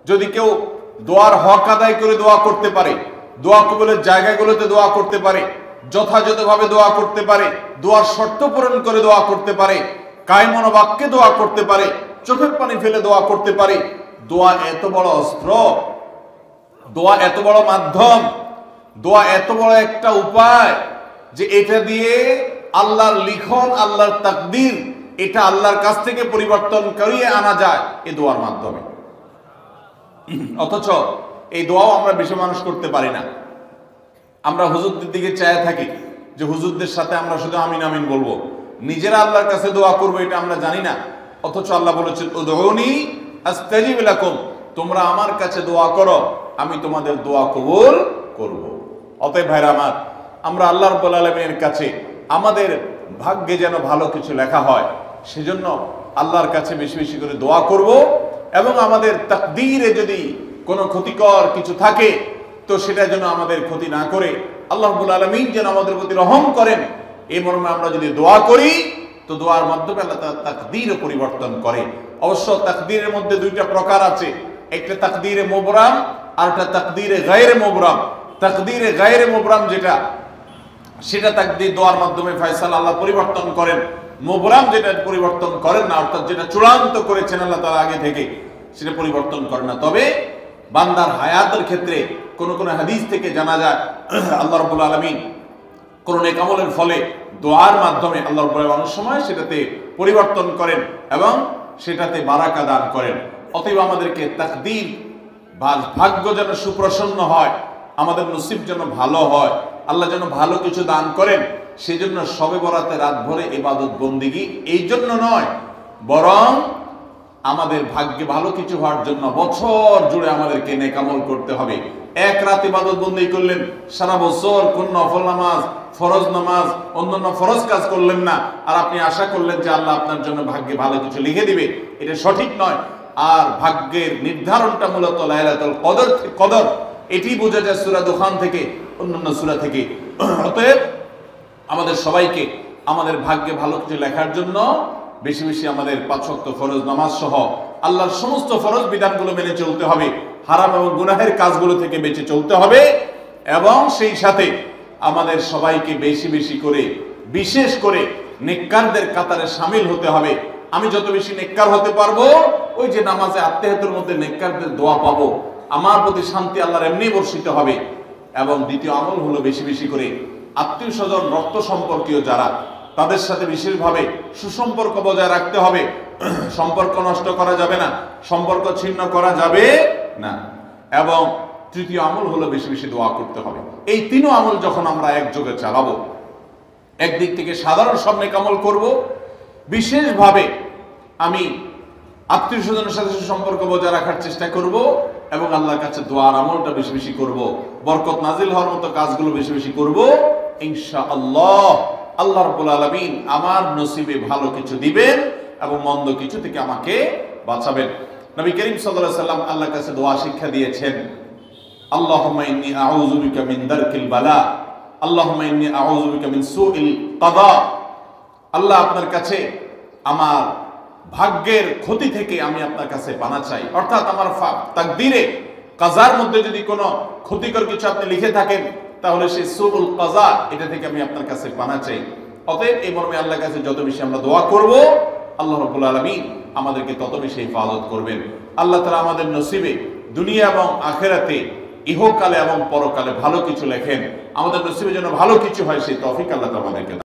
যদি কেউ দোয়ার হক আদায় করে দোয়া করতে পারে, দোয়া কবুলের জায়গাগুলোতে দোয়া করতে পারে, যথাযথভাবে দোয়া করতে পারে, দোয়ার শর্ত পূরণ করে দোয়া করতে পারে, কায়মনোবাক্যে দোয়া করতে পারে, চোখের পানি ফেলে দোয়া করতে পারে, দোয়া এত বড় অস্ত্র, দোয়া এত বড় মাধ্যম, দোয়া এত বড় একটা উপায় যে এটা দিয়ে আল্লাহর লিখন, আল্লাহর তাকদীর, এটা আল্লাহর কাছ থেকে পরিবর্তন করিয়ে আনা যায় এই দোয়ার মাধ্যমে। অথচ এই দোয়াও আমরা বেশি মানুষ করতে পারি না। আমরা হুজুরদের দিকে চায় থাকি যে হুজুরদের সাথে আমরা শুধু আমিন আমিন বলবো, নিজেরা আল্লাহর কাছে দোয়া করবো এটা আমরা জানি না। অথচ আল্লাহ বলেছেন উদউনি আস্তাজিব লাকুম, তোমরা আমার কাছে দোয়া করো, আমি তোমাদের দোয়া কবুল করব। অতএব ভাইরা আমার, আমরা আল্লাহ রাব্বুল আলামিনের কাছে আমাদের ভাগ্যে যেন ভালো কিছু লেখা হয়, সেজন্য আল্লাহর কাছে বেশি বেশি করে দোয়া করব। এবং আমাদের তাকদীরে যদি কোনো ক্ষতিকর কিছু থাকে তো সেটা যেন আমাদের ক্ষতি না করে আল্লাহ রাব্বুল আলামিন যেন আমাদের প্রতি রহম করেন, এই মর্মে আমরা যদি দোয়া করি তো দোয়ার মাধ্যমে আল্লাহ তাআলা তাকদীরও পরিবর্তন করে। অবশ্য তাকদীরের মধ্যে দুইটা প্রকার আছে, একটা তাকদীরে মুবরাম আর একটা তাকদীরে গায়রে মুবরাম। তাকদীরে গায়রে মুবরাম যেটা, সেটা তাকদীর দোয়ার মাধ্যমে ফয়সালা আল্লাহ পরিবর্তন করেন। মুবরাম যেটা পরিবর্তন করেন না, অর্থাৎ যেটা চূড়ান্ত করেছেন আল্লাহ তাআলা আগে থেকে, সেটা পরিবর্তন করেন না। তবে বান্দার হায়াতের ক্ষেত্রে কোন কোন হাদিস থেকে জানা যায় আল্লাহ রাব্বুল আলামিন কোন নেক আমলের ফলে দোয়ার মাধ্যমে আল্লাহ রাব্বুল আলামিন অনেক সময় সেটাতে পরিবর্তন করেন এবং সেটাতে বারাকা দান করেন। অতএব আমাদেরকে তাকদীর, ভাগ্য যেন সুপ্রসন্ন হয়, আমাদের নসিব যেন ভালো হয়, আল্লাহ যেন ভালো কিছু দান করেন, সেজন্য শবে বরাতে রাত ভরে ইবাদত বন্দিগি এই জন্য নয়, বরং আমাদের ভাগ্যে ভালো কিছু হওয়ার জন্য বছর জুড়ে আমাদেরকে নেক আমল করতে হবে। এক রাত ইবাদত বন্দেগি করলেন, সারা বছর কোন নফল নামাজ, ফরজ নামাজ, অন্যান্য ফরজ কাজ করলেন না, আর আপনি আশা করলেন যে আল্লাহ আপনার জন্য ভাগ্যে ভালো কিছু লিখে দিবে, এটা সঠিক নয়। আর ভাগ্যের নির্ধারণটা মূলত লাইলাতুল কদর, এটি বোঝা যায় সূরা দুখান থেকে, অন্যান্য সূরা থেকে। অতএব আমাদের সবাইকে আমাদের ভাগ্যে ভালো কিছু লেখার জন্য বেশি বেশি আমাদের 5 ওয়াক্ত ফরজ নামাজ সহ আল্লাহর সমস্ত ফরজ বিধানগুলো মেনে চলতে হবে, হারাম এবং গুনাহের কাজগুলো থেকে বেঁচে চলতে হবে, এবং সেই সাথে আমাদের সবাইকে বেশি বেশি করে, বিশেষ করে নেককারদের কাতারে শামিল হতে হবে। আমি যত বেশি নেককার হতে পারবো, ওই যে নামাজে আত্তেহাতুর মধ্যে নেককারদের দোয়া পাবো, আমার প্রতি শান্তি আল্লাহর এমনি বর্ষিত হবে। এবং দ্বিতীয় আমল হলো বেশি বেশি করে আত্মীয় স্বজন, রক্ত সম্পর্কীয় যারা, তাদের সাথে বিশেষভাবে সুসম্পর্ক বজায় রাখতে হবে। সম্পর্ক নষ্ট করা যাবে না, সম্পর্ক ছিন্ন করা যাবে না। এবং তৃতীয় আমল হলো বেশি বেশি দোয়া করতে হবে। এই তিনও আমল যখন আমরা একযোগে চালাবো, একদিক থেকে সাধারণ সব নেক আমল করব, বিশেষভাবে আমি আত্মীয় স্বজনের সাথে সম্পর্ক বজায় রাখার চেষ্টা করব, এবং আল্লাহর কাছে দোয়ার আমলটা বেশি বেশি করব, বরকত নাজিল হওয়ার মতো কাজগুলো বেশি বেশি করব। ইনশাআল্লাহ আল্লাহ রাব্বুল আলামিন আমার নসিবে ভালো কিছু দিবেন এবং মন্দ কিছু থেকে আমাকে বাঁচাবেন। নবী করিম সাল্লাল্লাহু আলাইহি সাল্লাম আল্লাহর কাছে দোয়া শিক্ষা দিয়েছেন, আল্লাহুম্মা ইন্নী আউযু বিকা মিন দারকিল বালা, আল্লাহুম্মা ইন্নী আউযু বিকা মিন সুইল কাদা। আল্লাহ, আপনার কাছে আমার ভাগ্যের ক্ষতি থেকে আমি আপনার কাছে পানা চাই। অর্থাৎ আমার তাকদীরে, কাজার মধ্যে যদি কোনো ক্ষতিকর কিছু আপনি লিখে থাকেন, তাহলে সেই সুউল কাজা, এটা থেকে আমি আপনার কাছে পানা চাই। অতএব এই মর্মে আল্লাহর কাছে যত বেশি আমরা দোয়া করব, আল্লাহ রাব্বুল আলামিন আমাদেরকে তত বেশি হিফাজত করবেন। আল্লাহ তাআলা আমাদের নসিবে দুনিয়া এবং আখিরাতে, ইহকালে এবং পরকালে ভালো কিছু লেখেন, আমাদের নসিবে যেন ভালো কিছু হয়, সেই তৌফিক আল্লাহ তাআলা আমাদেরকে